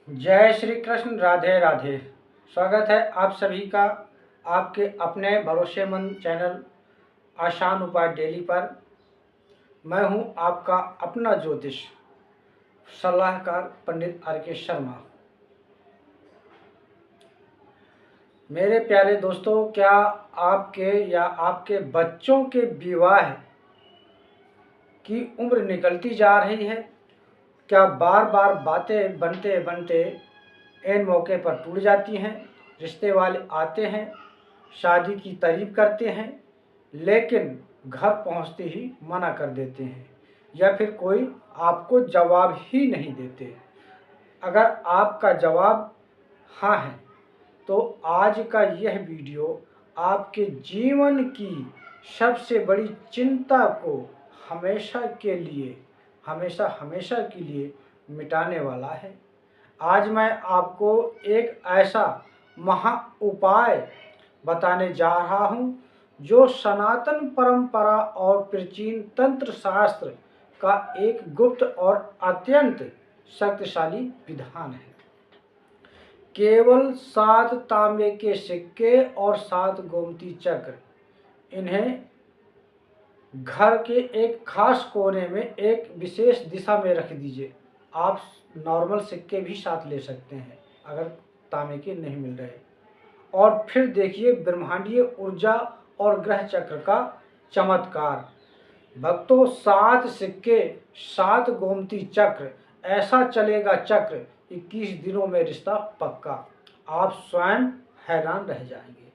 जय श्री कृष्ण। राधे राधे। स्वागत है आप सभी का आपके अपने भरोसेमंद चैनल आसान उपाय डेली पर। मैं हूं आपका अपना ज्योतिष सलाहकार पंडित आर.के. शर्मा। मेरे प्यारे दोस्तों, क्या आपके या आपके बच्चों के विवाह की उम्र निकलती जा रही है? क्या बार बार बातें बनते बनते ऐन मौके पर टूट जाती हैं? रिश्ते वाले आते हैं, शादी की तारीफ करते हैं, लेकिन घर पहुंचते ही मना कर देते हैं, या फिर कोई आपको जवाब ही नहीं देते। अगर आपका जवाब हाँ है तो आज का यह वीडियो आपके जीवन की सबसे बड़ी चिंता को हमेशा हमेशा के लिए मिटाने वाला है। आज मैं आपको एक ऐसा महा उपाय बताने जा रहा हूं जो सनातन परंपरा और प्राचीन तंत्र शास्त्र का एक गुप्त और अत्यंत शक्तिशाली विधान है। केवल 7 तांबे के सिक्के और 7 गोमती चक्र, इन्हें घर के एक खास कोने में एक विशेष दिशा में रख दीजिए। आप नॉर्मल सिक्के भी साथ ले सकते हैं अगर तांबे के नहीं मिल रहे। और फिर देखिए ब्रह्मांडीय ऊर्जा और ग्रह चक्र का चमत्कार। भक्तों, 7 सिक्के 7 गोमती चक्र, ऐसा चलेगा चक्र, 21 दिनों में रिश्ता पक्का। आप स्वयं हैरान रह जाएंगे।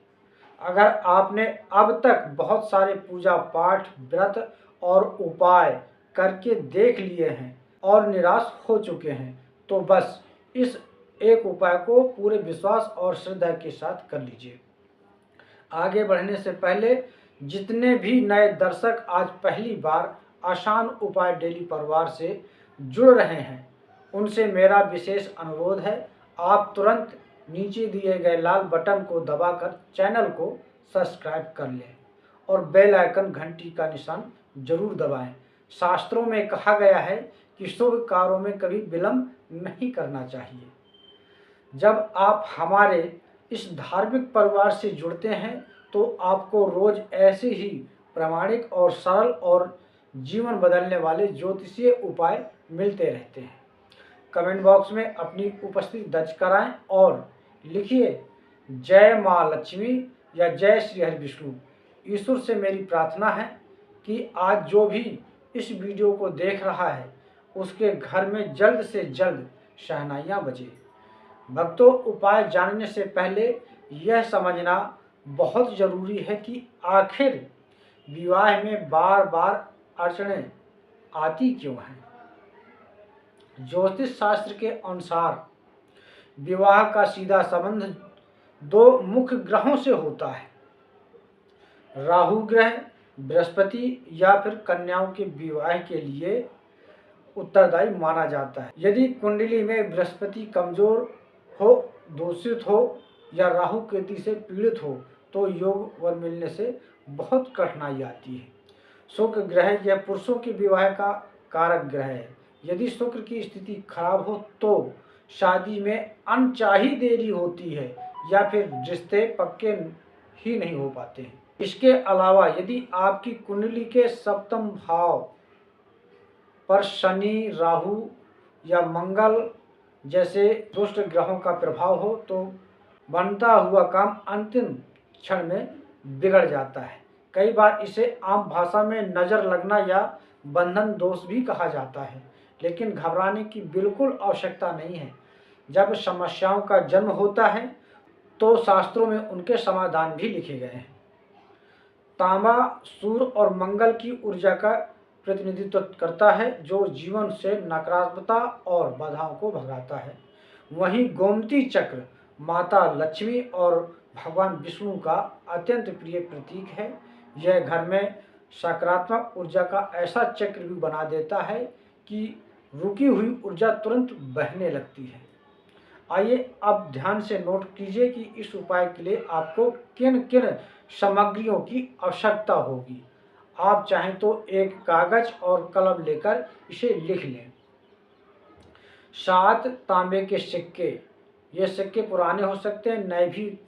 अगर आपने अब तक बहुत सारे पूजा पाठ, व्रत और उपाय करके देख लिए हैं और निराश हो चुके हैं, तो बस इस एक उपाय को पूरे विश्वास और श्रद्धा के साथ कर लीजिए। आगे बढ़ने से पहले जितने भी नए दर्शक आज पहली बार आसान उपाय डेली परिवार से जुड़ रहे हैं, उनसे मेरा विशेष अनुरोध है, आप तुरंत नीचे दिए गए लाल बटन को दबाकर चैनल को सब्सक्राइब कर लें और बेल आइकन घंटी का निशान जरूर दबाएं। शास्त्रों में कहा गया है कि शुभ कार्यों में कभी विलंब नहीं करना चाहिए। जब आप हमारे इस धार्मिक परिवार से जुड़ते हैं तो आपको रोज ऐसे ही प्रामाणिक और सरल और जीवन बदलने वाले ज्योतिषीय उपाय मिलते रहते हैं। कमेंट बॉक्स में अपनी उपस्थिति दर्ज कराएं और लिखिए जय माँ लक्ष्मी या जय श्री हरि विष्णु। ईश्वर से मेरी प्रार्थना है कि आज जो भी इस वीडियो को देख रहा है उसके घर में जल्द से जल्द शहनाइयाँ बजे। भक्तों, उपाय जानने से पहले यह समझना बहुत जरूरी है कि आखिर विवाह में बार बार अड़चनें आती क्यों हैं। ज्योतिष शास्त्र के अनुसार विवाह का सीधा संबंध 2 मुख्य ग्रहों से होता है। राहु ग्रह बृहस्पति या फिर कन्याओं के विवाह के लिए उत्तरदायी माना जाता है। यदि कुंडली में बृहस्पति कमजोर हो, दूषित हो या राहु केतु से पीड़ित हो तो योग वर मिलने से बहुत कठिनाई आती है। शुक्र ग्रह यह पुरुषों के विवाह का कारक ग्रह है। यदि शुक्र की स्थिति खराब हो तो शादी में अनचाही देरी होती है या फिर रिश्ते पक्के ही नहीं हो पाते हैं। इसके अलावा यदि आपकी कुंडली के सप्तम भाव पर शनि, राहु या मंगल जैसे दुष्ट ग्रहों का प्रभाव हो तो बनता हुआ काम अंतिम क्षण में बिगड़ जाता है। कई बार इसे आम भाषा में नज़र लगना या बंधन दोष भी कहा जाता है, लेकिन घबराने की बिल्कुल आवश्यकता नहीं है। जब समस्याओं का जन्म होता है तो शास्त्रों में उनके समाधान भी लिखे गए हैं। तांबा सूर्य और मंगल की ऊर्जा का प्रतिनिधित्व करता है जो जीवन से नकारात्मकता और बाधाओं को भगाता है। वहीं गोमती चक्र माता लक्ष्मी और भगवान विष्णु का अत्यंत प्रिय प्रतीक है। यह घर में सकारात्मक ऊर्जा का ऐसा चक्र भी बना देता है कि रुकी हुई ऊर्जा तुरंत बहने लगती है। आइए अब ध्यान से नोट कीजिए कि इस उपाय के लिए आपको किन किन सामग्रियों की आवश्यकता होगी। आप चाहें तो एक कागज और कलम लेकर इसे लिख लें। 7 तांबे के सिक्के, ये सिक्के पुराने हो सकते हैं, नए भी,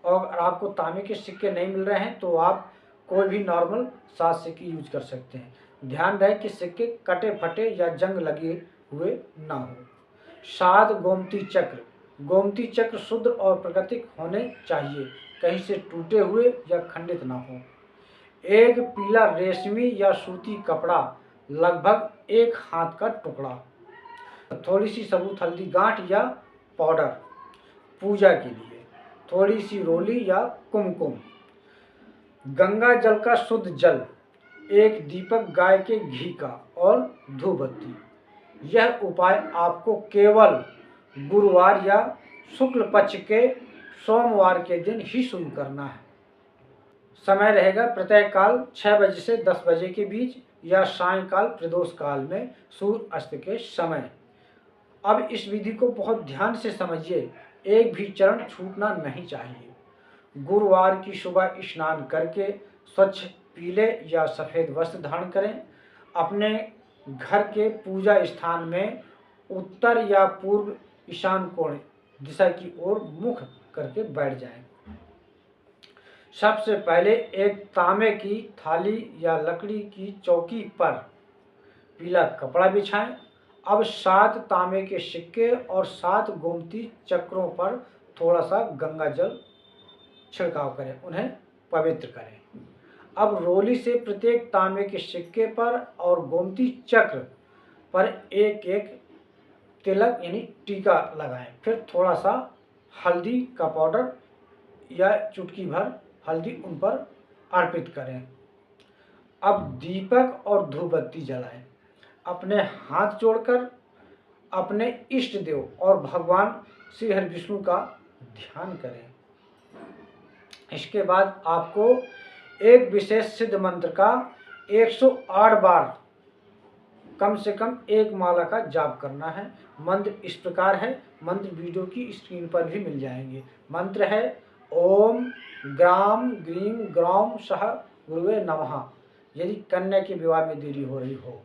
और अगर आपको तांबे के सिक्के नहीं मिल रहे हैं तो आप कोई भी नॉर्मल 7 सिक्के यूज कर सकते हैं। ध्यान रहे कि सिक्के कटे फटे या जंग लगे हुए ना हो। 7 गोमती चक्र, गोमती चक्र शुद्ध और प्राकृतिक होने चाहिए, कहीं से टूटे हुए या खंडित ना हो। एक पीला रेशमी या सूती कपड़ा, लगभग 1 हाथ का टुकड़ा। थोड़ी सी सबूत हल्दी गांठ या पाउडर पूजा के लिए। थोड़ी सी रोली या कुमकुम। गंगा जल का शुद्ध जल, एक दीपक गाय के घी का और धूप बत्ती। यह उपाय आपको केवल गुरुवार या शुक्ल पक्ष के सोमवार के दिन ही शुरू करना है। समय रहेगा प्रातःकाल 6 बजे से 10 बजे के बीच या सायंकाल प्रदोष काल में सूर्य अस्त के समय। अब इस विधि को बहुत ध्यान से समझिए, एक भी चरण छूटना नहीं चाहिए। गुरुवार की सुबह स्नान करके स्वच्छ पीले या सफ़ेद वस्त्र धारण करें। अपने घर के पूजा स्थान में उत्तर या पूर्व ईशान कोण दिशा की ओर मुख करके बैठ जाएं। सबसे पहले एक तांबे की थाली या लकड़ी की चौकी पर पीला कपड़ा बिछाएं। अब 7 तांबे के सिक्के और 7 गोमती चक्रों पर थोड़ा सा गंगा जल छिड़काव करें, उन्हें पवित्र करें। अब रोली से प्रत्येक तांबे के सिक्के पर और गोमती चक्र पर एक एक तिलक यानी टीका लगाएं। फिर थोड़ा सा हल्दी का पाउडर या चुटकी भर हल्दी उन पर अर्पित करें। अब दीपक और धूप बत्ती जलाएं। अपने हाथ जोड़कर अपने इष्ट देव और भगवान श्री हरि विष्णु का ध्यान करें। इसके बाद आपको एक विशेष सिद्ध मंत्र का 108 बार कम से कम एक माला का जाप करना है। मंत्र इस प्रकार है, मंत्र वीडियो की स्क्रीन पर भी मिल जाएंगे। मंत्र है ओम ग्राम ग्रीम ग्राम सह गुरुवे नमः, यदि कन्या के विवाह में देरी हो रही हो,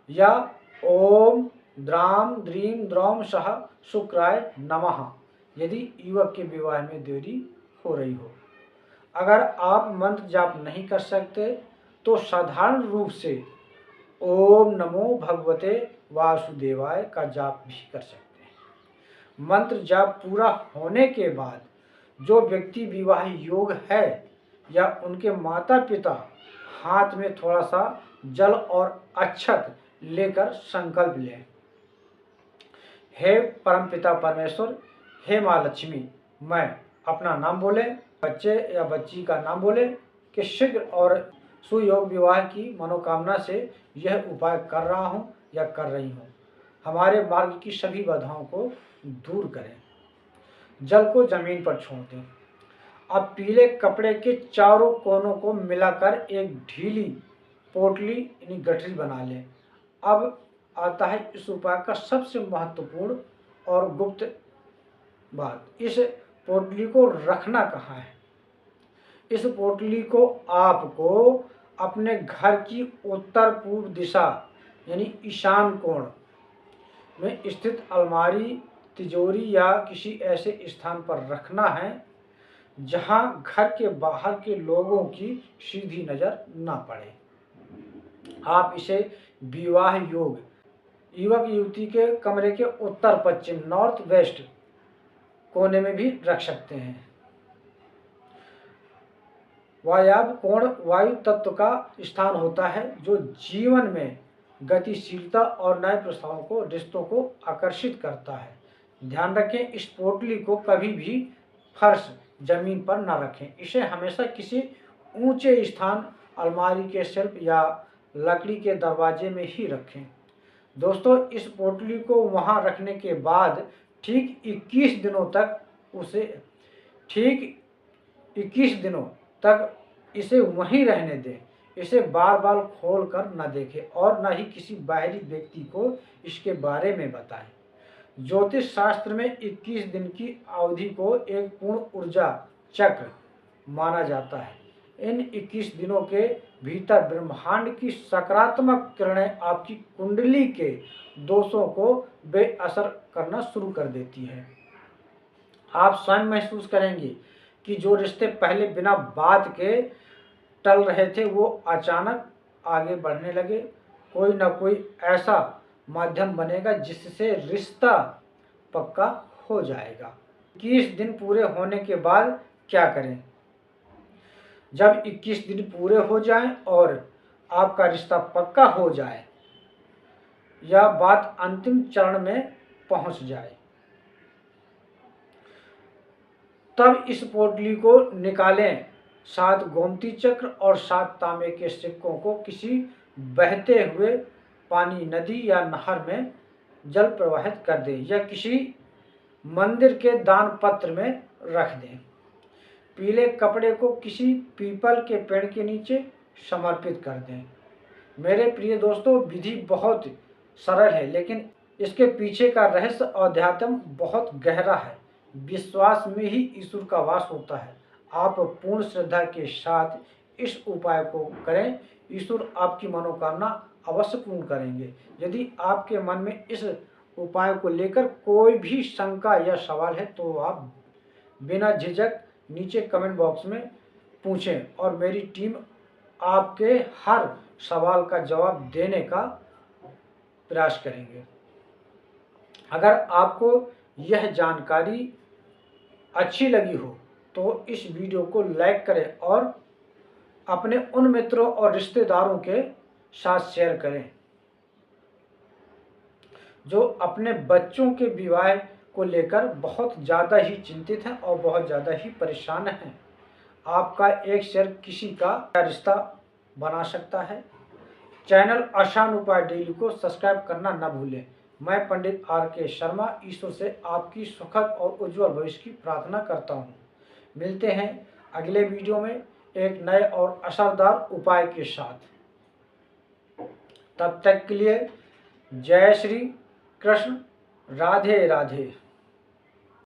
या ओम द्राम द्रीम द्रौम सह शुक्राय नमः, यदि युवक के विवाह में देरी हो रही हो। अगर आप मंत्र जाप नहीं कर सकते तो साधारण रूप से ओम नमो भगवते वासुदेवाय का जाप भी कर सकते हैं। मंत्र जाप पूरा होने के बाद जो व्यक्ति विवाह योग्य है या उनके माता पिता हाथ में थोड़ा सा जल और अक्षत लेकर संकल्प लें। हे परमपिता परमेश्वर, हे माँ लक्ष्मी, मैं अपना नाम बोले, बच्चे या बच्ची का नाम बोले कि शीघ्र और सुयोग विवाह की मनोकामना से यह उपाय कर रहा हूँ या कर रही हूँ। हमारे मार्ग की सभी बाधाओं को दूर करें। जल को जमीन पर छोड़ दें। अब पीले कपड़े के चारों कोनों को मिलाकर एक ढीली पोटली यानी गठरी बना लें। अब आता है इस उपाय का सबसे महत्वपूर्ण और गुप्त बात, इस पोटली को रखना कहाँ है। इस पोटली को आपको अपने घर की उत्तर पूर्व दिशा यानी ईशान कोण में स्थित अलमारी, तिजोरी या किसी ऐसे स्थान पर रखना है जहां घर के बाहर के लोगों की सीधी नज़र ना पड़े। आप इसे विवाह योग्य युवक युवती के कमरे के उत्तर पश्चिम नॉर्थ वेस्ट कोने में भी रख सकते हैं। वायव्य कोण वायु तत्व का स्थान होता है जो जीवन में गतिशीलता और नए प्रस्तावों को रिश्तों को आकर्षित करता है। ध्यान रखें, इस पोटली को कभी भी फर्श जमीन पर न रखें। इसे हमेशा किसी ऊंचे स्थान, अलमारी के शेल्फ या लकड़ी के दरवाजे में ही रखें। दोस्तों, इस पोटली को वहां रखने के बाद ठीक 21 दिनों तक इसे वहीं रहने दें। इसे बार बार खोल कर न देखें और न ही किसी बाहरी व्यक्ति को इसके बारे में बताएं। ज्योतिष शास्त्र में 21 दिन की अवधि को एक पूर्ण ऊर्जा चक्र माना जाता है। इन 21 दिनों के भीतर ब्रह्मांड की सकारात्मक किरणें आपकी कुंडली के दोषों को बेअसर करना शुरू कर देती है। आप स्वयं महसूस करेंगे कि जो रिश्ते पहले बिना बात के टल रहे थे वो अचानक आगे बढ़ने लगे। कोई ना कोई ऐसा माध्यम बनेगा जिससे रिश्ता पक्का हो जाएगा। 21 दिन पूरे होने के बाद क्या करें? जब 21 दिन पूरे हो जाएं और आपका रिश्ता पक्का हो जाए, यह बात अंतिम चरण में पहुंच जाए, तब इस पोटली को निकालें। 7 गोमती चक्र और 7 तांबे के सिक्कों को किसी बहते हुए पानी, नदी या नहर में जल प्रवाहित कर दें या किसी मंदिर के दान पत्र में रख दें। पीले कपड़े को किसी पीपल के पेड़ के नीचे समर्पित कर दें। मेरे प्रिय दोस्तों, विधि बहुत सरल है, लेकिन इसके पीछे का रहस्य अध्यात्म बहुत गहरा है। विश्वास में ही ईश्वर का वास होता है। आप पूर्ण श्रद्धा के साथ इस उपाय को करें, ईश्वर आपकी मनोकामना अवश्य पूर्ण करेंगे। यदि आपके मन में इस उपाय को लेकर कोई भी शंका या सवाल है तो आप बिना झिझक नीचे कमेंट बॉक्स में पूछें और मेरी टीम आपके हर सवाल का जवाब देने का प्रयास करेंगे। अगर आपको यह जानकारी अच्छी लगी हो तो इस वीडियो को लाइक करें और अपने उन मित्रों और रिश्तेदारों के साथ शेयर करें जो अपने बच्चों के विवाह को लेकर बहुत ज़्यादा ही चिंतित हैं और बहुत ज़्यादा ही परेशान हैं। आपका एक शेयर किसी का रिश्ता बना सकता है। चैनल आसान उपाय डेली को सब्सक्राइब करना न भूलें। मैं पंडित RK शर्मा ईश्वर से आपकी सुखद और उज्जवल भविष्य की प्रार्थना करता हूँ। मिलते हैं अगले वीडियो में एक नए और असरदार उपाय के साथ। तब तक के लिए जय श्री कृष्ण, राधे राधे।